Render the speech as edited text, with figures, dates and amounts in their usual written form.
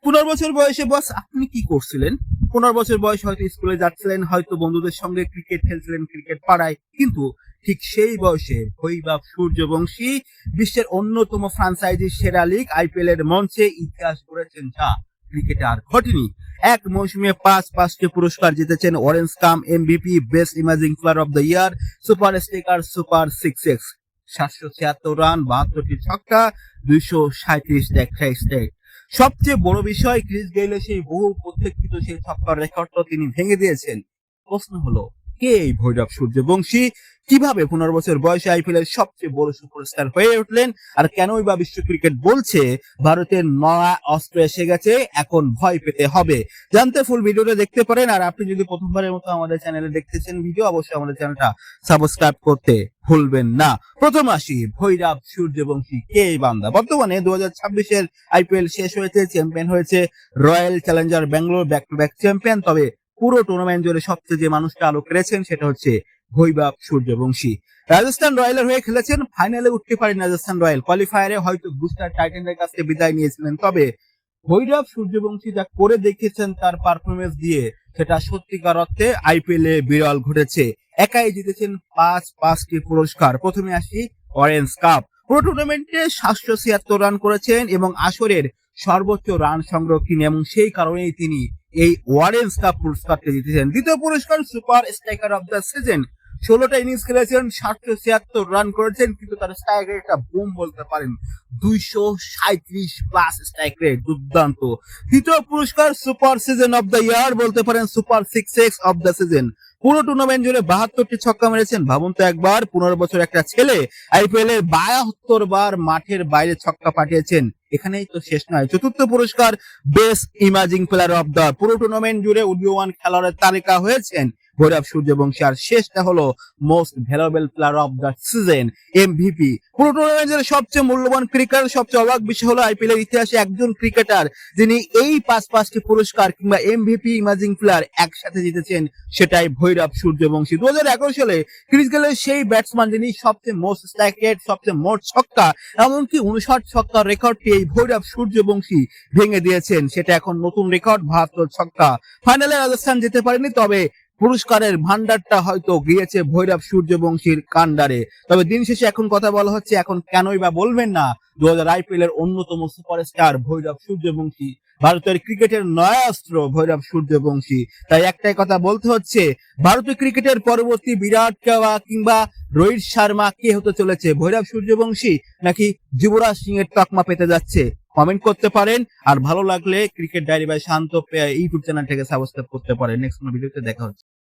15 বছর বয়সে বস আপনি কি করছিলেন? 15 বছর বয়স হয়তো স্কুলে যাচ্ছিলেন, হয়তো বন্ধুদের সঙ্গে ক্রিকেট খেলছিলেন, ক্রিকেট পাড়ায়। কিন্তু ঠিক সেই বয়সে ভৈরব সূর্যবংশী বিশ্বের অন্যতম ফ্রাঞ্চাইজি সেরা লিগ আইপিএল এর মঞ্চে ইতিহাস গড়েছেন, যা ক্রিকেটে আর ঘটেনি। এক মৌসুমে পাঁচটি পুরস্কার জিতেছেন: orange cap MVP, best emerging player of the year, super striker, super six, 776 run, 72টি ছক্কা, 237 স্ট্রাইক। সবচেয়ে বড় বিষয়, ক্রিস গেইলের সেই বহু প্রতীক্ষিত সেই ছক্কার রেকর্ডটা তিনি ভেঙে দিয়েছেন। প্রশ্ন হলো, কে এই ভৈরব সূর্যবংশী? কিভাবে 15 বছর বয়সে আইপিএল এর সবচেয়ে বড় সুপারস্টার হয়ে উঠলেন? আর কেনই বা বিশ্ব ক্রিকেট বলছে ভারতের নয়া অস্ত্র এসে গেছে, এখন ভয় পেতে হবে? জানতে ফুল ভিডিওটা দেখতে পারেন। আর আপনি যদি প্রথমবারের মতো আমাদের চ্যানেলে দেখতেছেন ভিডিও, অবশ্যই আমাদের চ্যানেলটা সাবস্ক্রাইব করতে ভুলবেন না। প্রথম আসি, ভৈরব সূর্যবংশী কে এই বান্দা? বর্তমানে 2026-এর আইপিএল শেষ হয়েছে, চ্যাম্পিয়ন হয়েছে royal Challenger Bangalore, back to back champion. তবে পুরো টুর্নামেন্ট জুড়ে সবচেয়ে যে মানুষটা আলো কেড়েছেন সেটা হচ্ছে ভৈরব সূর্যবংশী। রাজস্থান রয়্যালের হয়ে খেলেছেন, ফাইনালে উঠতে পারেন রাজস্থান রয়্যাল। কোয়ালিফায়ারে হয়তো গুজরাট টাইটান্সের কাছে বিদায় নিয়েছিলেন। তবে ভৈরব সূর্যবংশী যা করে দেখিয়েছেন তার পারফরমেন্স দিয়ে, সেটা সত্যিকার অর্থে আইপিএল এ বিরল ঘটেছে। একাই জিতেছেন পাঁচটি পুরস্কার। প্রথমে আসি অরেঞ্জ কাপ। পুরো টুর্নামেন্টে 776 রান করেছেন এবং আসরের সর্বোচ্চ রান সংগ্রহ তিনি, এবং সেই কারণেই তিনি এই অরেঞ্জ কাপ পুরস্কারটি জিতেছেন। দ্বিতীয় পুরস্কার super striker of the season. 16টা ইনিংস খেলেছেন, 776 রান করেছেন, কিন্তু তার স্ট্রাইক রেটটা বুম বলতে পারেন, 237+ স্ট্রাইক রেট, দুর্দান্ত। তৃতীয় পুরস্কার সুপার সিজন অফ দ্য ইয়ার, বলতে পারেন super six of the season. পুরো টুর্নামেন্ট জুড়ে 72টি ছক্কা মেরেছেন। ভাবুন তো একবার, 15 বছর একটা ছেলে আইপিএল এর 72 বার মাঠের বাইরে ছক্কা পাঠিয়েছেন। এখানেই তো শেষ নয়। চতুর্থ পুরস্কার best emerging player of the. পুরো টুর্নামেন্ট জুড়ে উদীয়মান খেলোয়াড়ের তালিকা হয়েছেন ভৈরব সূর্যবংশী। আর শেষটা হলো most valuable player of the season, MVP. পুরো টুর্নামেন্টের সবচেয়ে মূল্যবান ক্রিকেটার। সবচেয়ে অবাক বিষয় হলো আইপিএল এর ইতিহাসে একজন ক্রিকেটার যিনি এই পাঁচটি পুরস্কার কিংবা এমভিপি, ইমাজিং প্লেয়ার একসাথে জিতেছেন, সেটাই ভৈরব সূর্যবংশী। 2011 সালে ক্রিস গেলের সেই ব্যাটসম্যান যিনি সবচেয়ে মোস্ট স্ট্রাইক রেট, সবচেয়ে মোট ছক্কা, এমনকি 59 ছক্কার রেকর্ডটি এই ভৈরব সূর্যবংশী ভেঙে দিয়েছেন। সেটা এখন নতুন রেকর্ড, 72 ছক্কা। ফাইনালে রাজস্থান যেতে পারেনি, তবে পুরস্কারের ভান্ডারটা হয়তো গিয়েছে ভৈরব সূর্যবংশীর কান্ডারে। তবে দিন শেষে এখন কথা বলা হচ্ছে, এখন কেনই বা বলবেন না, 2000 আইপিএল এর অন্যতম সুপারস্টার ভৈরব সূর্যবংশী, ভারতের ক্রিকেটের নয়া অস্ত্র ভৈরব সূর্যবংশী। তাই একটাই কথা বলতে হচ্ছে, ভারতীয় ক্রিকেটের পরবর্তী বিরাট কিংবা রোহিত শর্মা কে হতে চলেছে? ভৈরব সূর্যবংশী নাকি যুবরাজ সিং এর তকমা পেতে যাচ্ছে? কমেন্ট করতে পারেন। আর ভালো লাগলে cricket diary by Shanto YouTube চ্যানেলটাকে সাবস্ক্রাইব করতে পারেন। নেক্সট ভিডিওতে দেখা হচ্ছে।